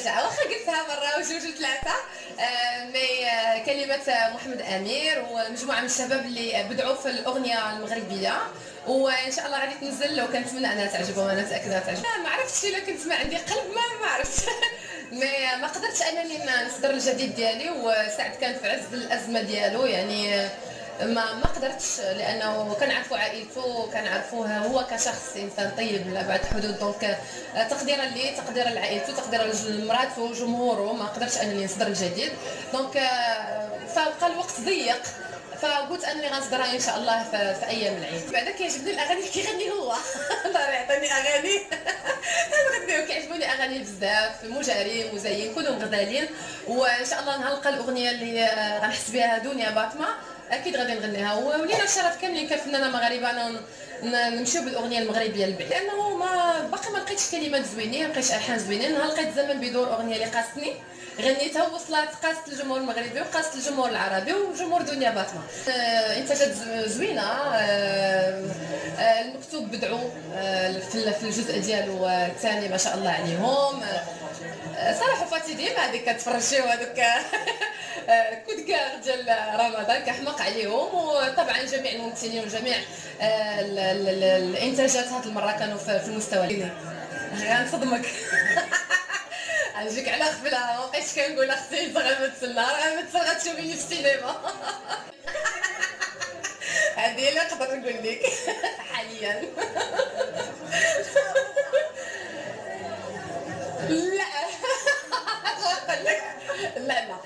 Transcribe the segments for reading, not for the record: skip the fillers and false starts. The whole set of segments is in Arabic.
المفاجاه، واخا قلتها مره وجوج وثلاثه. مي كلمات محمد امير ومجموعه من الشباب اللي بدعوا في الاغنيه المغربيه، وان شاء الله غادي تنزل، وكنتمنى انها تعجبهم. انا متاكده تعجبهم. ما عرفتش الا كنت ما عندي قلب، ما عرفت. مي ما قدرتش انني نصدر الجديد ديالي، وسعد كان في عز الازمه ديالو يعني. ما قدرتش، لانه كنعرفوا عائلته، كنعرفوه هو كشخص انسان طيب لابعد الحدود. دونك تقديرا ليه، تقديرا لعائلته، تقديرا لمراته وجمهوره، ما قدرتش انني نصدر الجديد. دونك فبقى الوقت ضيق، فقلت انني غنصدرها ان شاء الله في ايام العيد. بعدا كيعجبني الاغاني اللي كيغني هو. الله يعطيني اغاني. غنغنيو، كيعجبوني اغاني بزاف، مجاري مزين كلهم غزالين. وان شاء الله نلقى الاغنيه اللي غنحس بها دنيا باطمه، اكيد غادي نغنيها. ولينا الشرف كاملين كفنانه مغاربه انه نمشيو بالاغنيه المغربيه للبعيد، لانه باقي ما لقيتش كلمات زوينين، ما لقيتش الحان زوينين. نهار لقيت زمن بدور اغنيه اللي قاستني، غنيتها ووصلت، قاست الجمهور المغربي وقاست الجمهور العربي وجمهور دنيا باطمه. انتاجات زوينه. المكتوب بدعوا في الجزء ديالو الثاني، ما شاء الله عليهم. صراحه فاتي ديما هذيك كتفرجيو هذوك كود كار ديال رمضان، كحماق عليهم. وطبعا جميع الممثلين وجميع الانتاجات هذه المره كانوا في المستوى. غنصدمك. غنجيك على غفله، ما بقيتش كنقول اختي غنمثل، نهار غنمثل غتشوفيني في السينما. هذه اللي نقدر نقول لك حاليا. لا. نقول لك لا لا.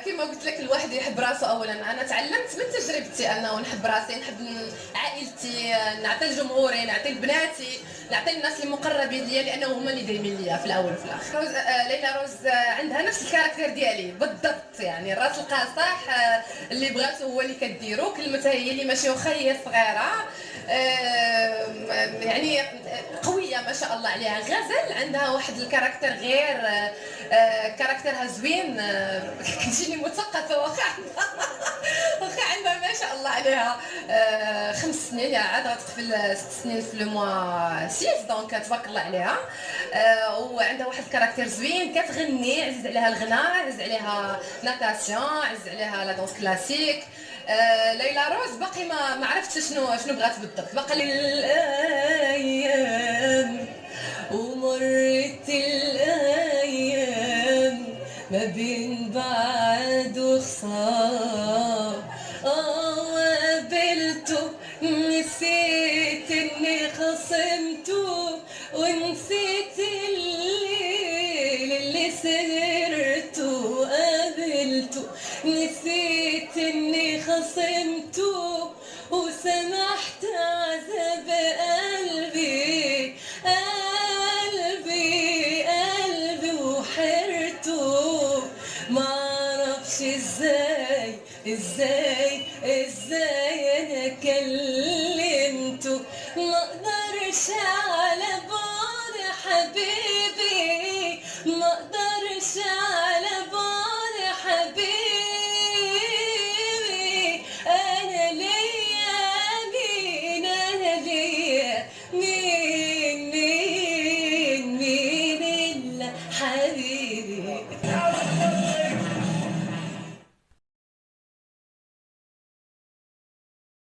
كما قلت لك، الواحد يحب راسه اولا. انا تعلمت من تجربتي انه نحب راسي، نحب عائلتي، نعطي لجمهوري، نعطي لبناتي، نعطي للناس المقربين ليا، لانه هما اللي دايمين ليا في الاول وفي الاخر. روز ليلى روز عندها نفس الكاركتير ديالي بالضبط، يعني الراس القاصح اللي بغاتو هو اللي كديرو. كلمتها هي اللي ماشي، واخا هي صغيره يعني قويه ما شاء الله عليها. غزل عندها واحد الكاركتر غير، كاركترها زوين. كتجيني مثقفه، واخا عندها ما شاء الله عليها 5 سنين، يعني عاد غتقفل 6 سنين في لو موا 6. دونك تبارك الله عليها. وعندها واحد الكاركتر زوين، كتغني، عزيز عليها الغناء، عزيز عليها ناتاسيون، عزيز عليها لا دونس كلاسيك. ليلى روز باقي ما عرفتش شنو بغات بالضبط. باقي الايام ومرت الايام ما بين بعد وخصام، وقابلته نسيت اني خصمته، ونسيت الليل اللي سهرته. قابلته نسيت اني خصمته، وسمحت عذاب قلبي قلبي قلبي وحرته. معرفش ازاي انا كلمته، مقدرش على بعد حبيبي